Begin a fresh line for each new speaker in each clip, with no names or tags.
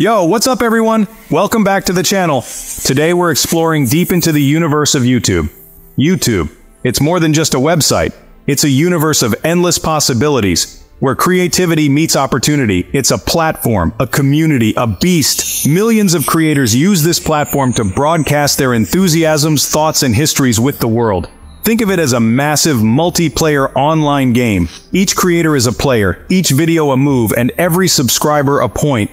Yo, what's up everyone? Welcome back to the channel. Today we're exploring deep into the universe of YouTube. YouTube. It's more than just a website. It's a universe of endless possibilities, where creativity meets opportunity. It's a platform, a community, a beast. Millions of creators use this platform to broadcast their enthusiasms, thoughts, and histories with the world. Think of it as a massive multiplayer online game. Each creator is a player, each video a move, and every subscriber a point.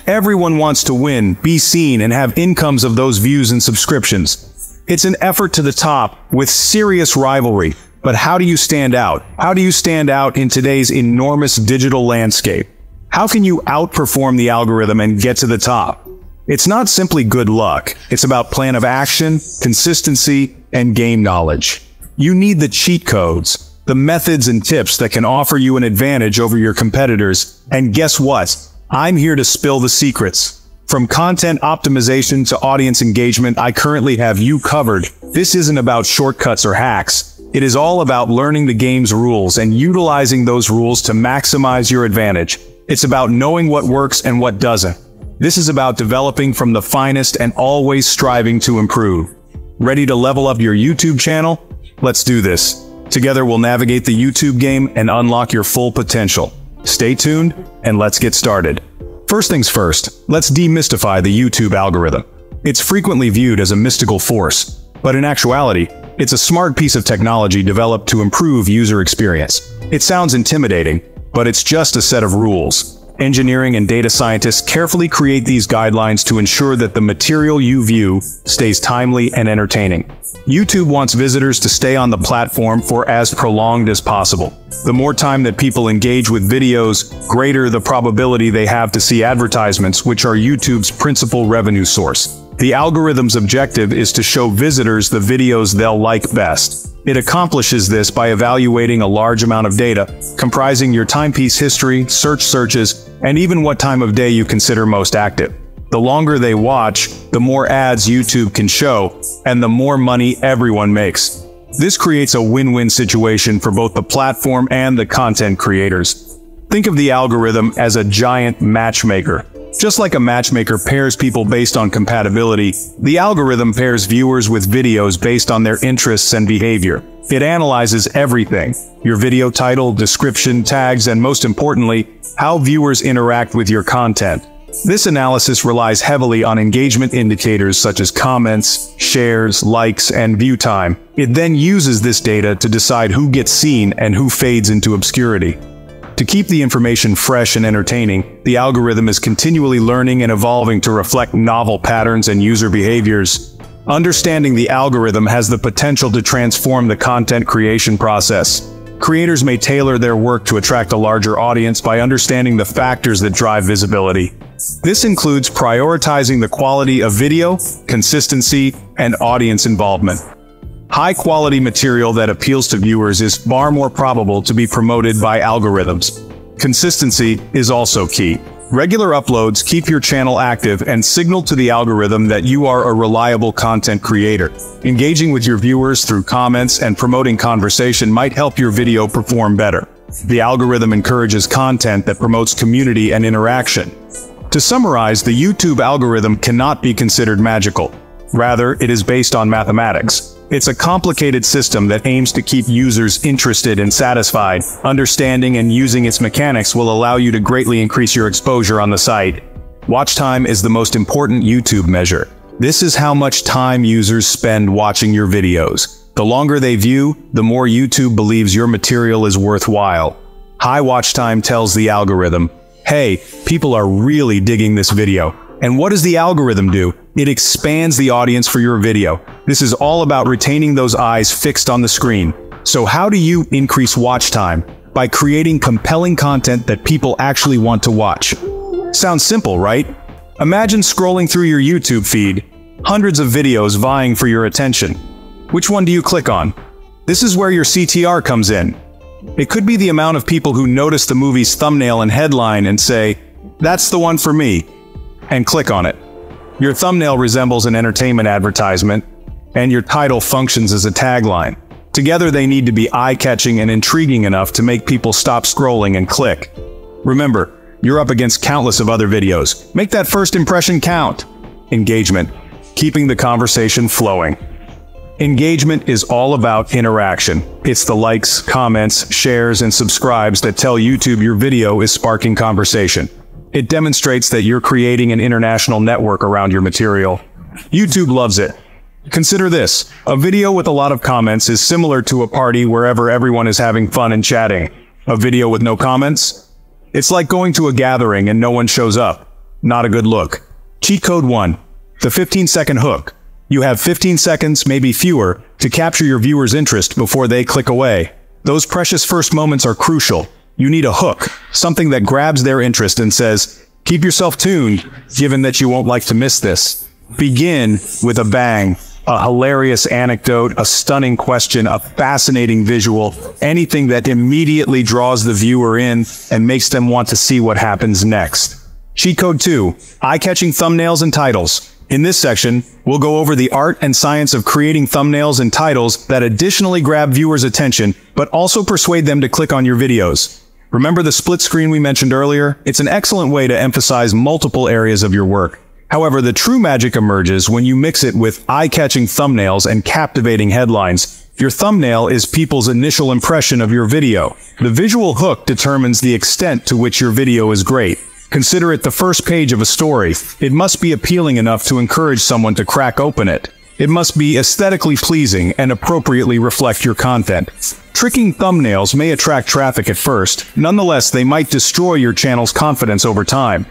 Everyone wants to win, be seen, and have incomes of those views and subscriptions. It's an effort to the top, with serious rivalry. But how do you stand out? How do you stand out in today's enormous digital landscape? How can you outperform the algorithm and get to the top? It's not simply good luck. It's about plan of action, consistency, and game knowledge. You need the cheat codes, the methods and tips that can offer you an advantage over your competitors. And guess what? I'm here to spill the secrets. From content optimization to audience engagement, I currently have you covered. This isn't about shortcuts or hacks. It is all about learning the game's rules and utilizing those rules to maximize your advantage. It's about knowing what works and what doesn't. This is about developing from the finest and always striving to improve. Ready to level up your YouTube channel? Let's do this. Together we'll navigate the YouTube game and unlock your full potential. Stay tuned, and let's get started. First things first, let's demystify the YouTube algorithm. It's frequently viewed as a mystical force, but in actuality, it's a smart piece of technology developed to improve user experience. It sounds intimidating, but it's just a set of rules. Engineering and data scientists carefully create these guidelines to ensure that the material you view stays timely and entertaining. YouTube wants visitors to stay on the platform for as prolonged as possible. The more time that people engage with videos, greater the probability they have to see advertisements, which are YouTube's principal revenue source. The algorithm's objective is to show visitors the videos they'll like best. It accomplishes this by evaluating a large amount of data, comprising your timepiece history, searches, and even what time of day you consider most active. The longer they watch, the more ads YouTube can show, and the more money everyone makes. This creates a win-win situation for both the platform and the content creators. Think of the algorithm as a giant matchmaker. Just like a matchmaker pairs people based on compatibility, the algorithm pairs viewers with videos based on their interests and behavior. It analyzes everything: your video title, description, tags, and most importantly, how viewers interact with your content. This analysis relies heavily on engagement indicators such as comments, shares, likes, and view time. It then uses this data to decide who gets seen and who fades into obscurity. To keep the information fresh and entertaining, the algorithm is continually learning and evolving to reflect novel patterns and user behaviors. Understanding the algorithm has the potential to transform the content creation process. Creators may tailor their work to attract a larger audience by understanding the factors that drive visibility. This includes prioritizing the quality of video, consistency, and audience involvement. High-quality material that appeals to viewers is far more probable to be promoted by algorithms. Consistency is also key. Regular uploads keep your channel active and signal to the algorithm that you are a reliable content creator. Engaging with your viewers through comments and promoting conversation might help your video perform better. The algorithm encourages content that promotes community and interaction. To summarize, the YouTube algorithm cannot be considered magical. Rather, it is based on mathematics. It's a complicated system that aims to keep users interested and satisfied. Understanding and using its mechanics will allow you to greatly increase your exposure on the site. Watch time is the most important YouTube measure. This is how much time users spend watching your videos. The longer they view, the more YouTube believes your material is worthwhile. High watch time tells the algorithm, hey, people are really digging this video. And what does the algorithm do? It expands the audience for your video. This is all about retaining those eyes fixed on the screen. So how do you increase watch time? By creating compelling content that people actually want to watch. Sounds simple, right? Imagine scrolling through your YouTube feed, hundreds of videos vying for your attention. Which one do you click on? This is where your CTR comes in. It could be the amount of people who notice the movie's thumbnail and headline and say, "That's the one for me," and click on it. Your thumbnail resembles an entertainment advertisement, and your title functions as a tagline. Together they need to be eye-catching and intriguing enough to make people stop scrolling and click. Remember, you're up against countless of other videos. Make that first impression count. Engagement. Keeping the conversation flowing. Engagement is all about interaction. It's the likes, comments, shares, and subscribes that tell YouTube your video is sparking conversation. It demonstrates that you're creating an international network around your material. YouTube loves it. Consider this. A video with a lot of comments is similar to a party wherever everyone is having fun and chatting. A video with no comments? It's like going to a gathering and no one shows up. Not a good look. Cheat code 1. The 15-second hook. You have 15 seconds, maybe fewer, to capture your viewers' interest before they click away. Those precious first moments are crucial. You need a hook, something that grabs their interest and says, keep yourself tuned, given that you won't like to miss this. Begin with a bang, a hilarious anecdote, a stunning question, a fascinating visual, anything that immediately draws the viewer in and makes them want to see what happens next. Cheat code 2, eye-catching thumbnails and titles. In this section, we'll go over the art and science of creating thumbnails and titles that additionally grab viewers' attention, but also persuade them to click on your videos. Remember the split screen we mentioned earlier? It's an excellent way to emphasize multiple areas of your work. However, the true magic emerges when you mix it with eye-catching thumbnails and captivating headlines. Your thumbnail is people's initial impression of your video. The visual hook determines the extent to which your video is great. Consider it the first page of a story. It must be appealing enough to encourage someone to crack open it. It must be aesthetically pleasing and appropriately reflect your content. Tricking thumbnails may attract traffic at first. Nonetheless, they might destroy your channel's confidence over time.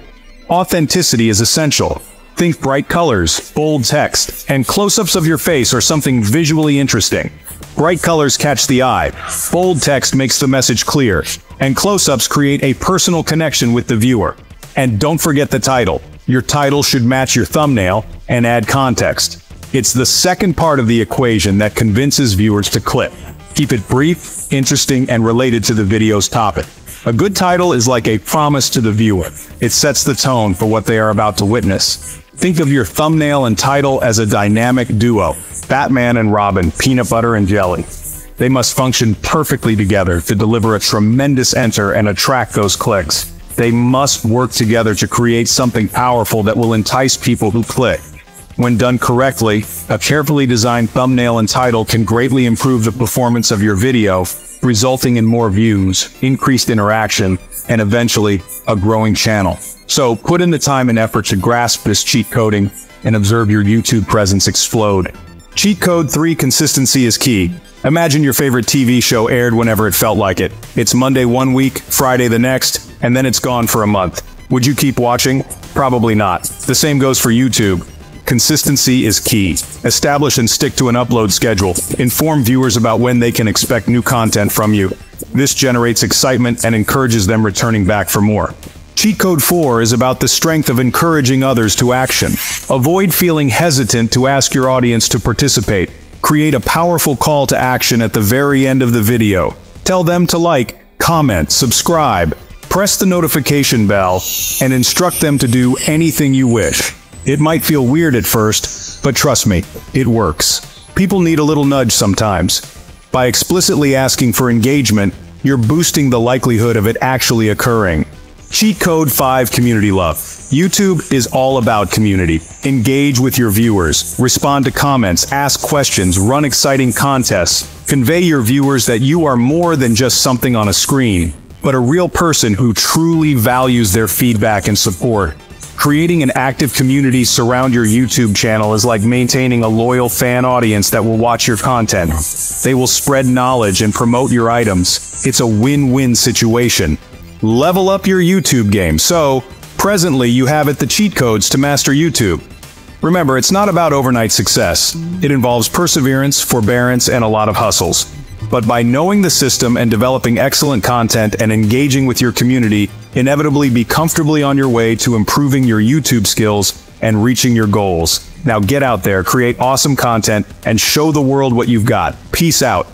Authenticity is essential. Think bright colors, bold text, and close-ups of your face or something visually interesting. Bright colors catch the eye, bold text makes the message clear, and close-ups create a personal connection with the viewer. And don't forget the title. Your title should match your thumbnail and add context. It's the second part of the equation that convinces viewers to click. Keep it brief, interesting, and related to the video's topic. A good title is like a promise to the viewer. It sets the tone for what they are about to witness. Think of your thumbnail and title as a dynamic duo. Batman and Robin, peanut butter and jelly. They must function perfectly together to deliver a tremendous enter and attract those clicks. They must work together to create something powerful that will entice people who click. When done correctly, a carefully designed thumbnail and title can greatly improve the performance of your video, resulting in more views, increased interaction, and eventually, a growing channel. So put in the time and effort to grasp this cheat coding and observe your YouTube presence explode. Cheat code 3, consistency is key. Imagine your favorite TV show aired whenever it felt like it. It's Monday one week, Friday the next, and then it's gone for a month. Would you keep watching? Probably not. The same goes for YouTube. Consistency is key. Establish and stick to an upload schedule. Inform viewers about when they can expect new content from you. This generates excitement and encourages them returning back for more. Cheat code 4 is about the strength of encouraging others to action. Avoid feeling hesitant to ask your audience to participate. Create a powerful call to action at the very end of the video. Tell them to like, comment, subscribe, press the notification bell, and instruct them to do anything you wish. It might feel weird at first, but trust me, it works. People need a little nudge sometimes. By explicitly asking for engagement, you're boosting the likelihood of it actually occurring. Cheat code 5, community love. YouTube is all about community. Engage with your viewers, respond to comments, ask questions, run exciting contests. Convey your viewers that you are more than just something on a screen, but a real person who truly values their feedback and support. Creating an active community surround your YouTube channel is like maintaining a loyal fan audience that will watch your content. They will spread knowledge and promote your items. It's a win-win situation. Level up your YouTube game. So, presently you have the cheat codes to master YouTube. Remember, it's not about overnight success. It involves perseverance, forbearance, and a lot of hustles. But by knowing the system and developing excellent content and engaging with your community, inevitably be comfortably on your way to improving your YouTube skills and reaching your goals. Now get out there, create awesome content, and show the world what you've got. Peace out.